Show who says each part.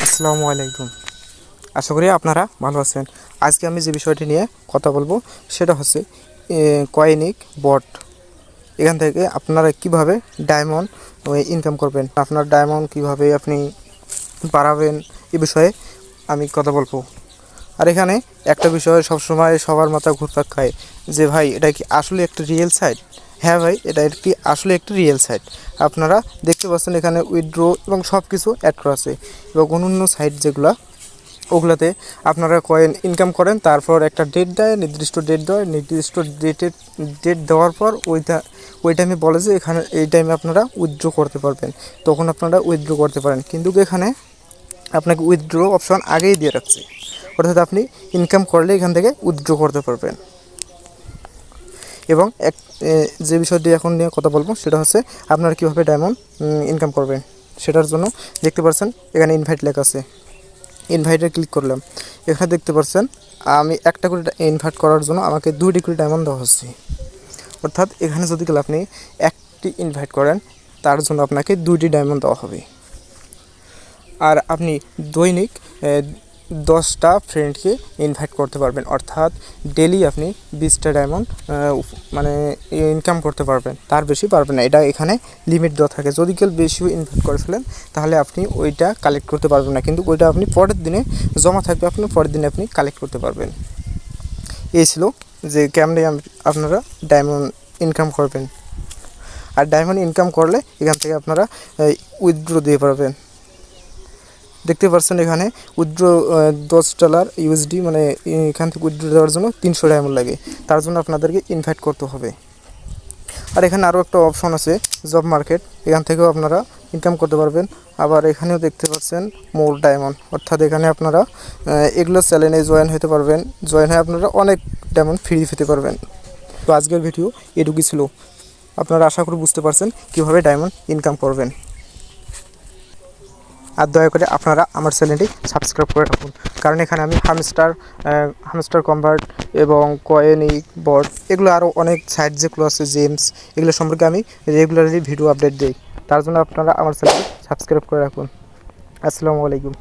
Speaker 1: আসসালামু আলাইকুম। আশা করি আপনারা ভালো আছেন। আজকে আমি যে বিষয়টি নিয়ে কথা বলবো সেটা হচ্ছে কয়েনিক বট। এখান থেকে আপনারা কিভাবে ডায়মন্ড ইনকাম করবেন, আপনার ডায়মন্ড কিভাবে আপনি বাড়াবেন, এ বিষয়ে আমি কথা বলবো। আর এখানে একটা বিষয় সবসময় সবার মাথা ঘুরপাক খায় যে ভাই এটা কি আসলে একটা রিয়েল সাইট? হ্যাঁ ভাই, এটা একটি আসলে একটি রিয়েল সাইট। আপনারা দেখতে পাচ্ছেন এখানে উইথড্র এবং সব কিছু অ্যাড করা আছে। এবং অন্যান্য সাইট যেগুলো, ওগুলাতে আপনারা কয়েন ইনকাম করেন, তারপর একটা ডেট দেয়, নির্দিষ্ট ডেট দেয়, নির্দিষ্ট ডেট দেওয়ার পর ওই টাইমে বলে যে এখানে এই টাইমে আপনারা উইথড্র করতে পারবেন, তখন আপনারা উইথড্র করতে পারেন। কিন্তু এখানে আপনাকে উইথড্র অপশন আগেই দিয়ে রাখছে, অর্থাৎ আপনি ইনকাম করলে এখান থেকে উইথড্র করতে পারবেন। এবং যে বিষয়টি এখন নিয়ে কথা বলবো সেটা হচ্ছে আপনারা কীভাবে ডায়মন্ড ইনকাম করবেন। সেটার জন্য দেখতে পাচ্ছেন এখানে ইনভাইট লেখা আছে, ইনভাইটে ক্লিক করলাম। এখানে দেখতে পাচ্ছেন আমি একটা করে ইনভাইট করার জন্য আমাকে 2টি করে ডায়মন্ড দেওয়া হচ্ছে। অর্থাৎ এখানে যদি আপনি একটি ইনভাইট করেন তার জন্য আপনাকে 2টি ডায়মন্ড দেওয়া হবে। আর আপনি দৈনিক 10টা ফ্রেন্ডকে ইনভাইট করতে পারবেন, অর্থাৎ ডেলি আপনি 20টা ডায়মন্ড মানে ইনকাম করতে পারবেন, তার বেশি পারবেন না। এটা এখানে লিমিট দেওয়া থাকে। যদি কেউ বেশি ইনভাইট করে ফেলেন তাহলে আপনি ওইটা কালেক্ট করতে পারবেন না, কিন্তু ওইটা আপনি পরের দিনে জমা থাকবে, আপনি পরের দিনে আপনি কালেক্ট করতে পারবেন। এই ছিল যে কেমনে আপনারা ডায়মন্ড ইনকাম করবেন। আর ডায়মন্ড ইনকাম করলে এখান থেকে আপনারা উইথড্র দিয়ে পারবেন। দেখতে পাচ্ছেন এখানে উইথড্র $10 ইউএসডি, মানে এখান থেকে উইথড্র দেওয়ার জন্য 300 ডায়মন্ড লাগে। তার জন্য আপনাদেরকে ইনভাইট করতে হবে। আর এখানে আরও একটা অপশন আছে জব মার্কেট, এখান থেকেও আপনারা ইনকাম করতে পারবেন। আবার এখানেও দেখতে পাচ্ছেন মোর ডায়মন্ড, অর্থাৎ এখানে আপনারা এগুলো চ্যানেলে জয়েন হতে পারবেন। জয়েন হয়ে আপনারা অনেক ডায়মন্ড ফ্রি পেতে পারবেন। তো আজকের ভিডিও এটুকুই ছিল। আপনারা আশা করি বুঝতে পারছেন কীভাবে ডায়মন্ড ইনকাম করবেন। আর দয়া করে আপনারা আমার চ্যানেলটি সাবস্ক্রাইব করে রাখুন, কারণ এখানে আমি হামস্টার কনভার্ট এবং কয়েনিক বট, এগুলো আরও অনেক সাইট যেগুলো আছে জেমস, এগুলো সম্পর্কে আমি রেগুলারলি ভিডিও আপডেট দিই। তার জন্য আপনারা আমার চ্যানেলটি সাবস্ক্রাইব করে রাখুন। আসসালামু আলাইকুম।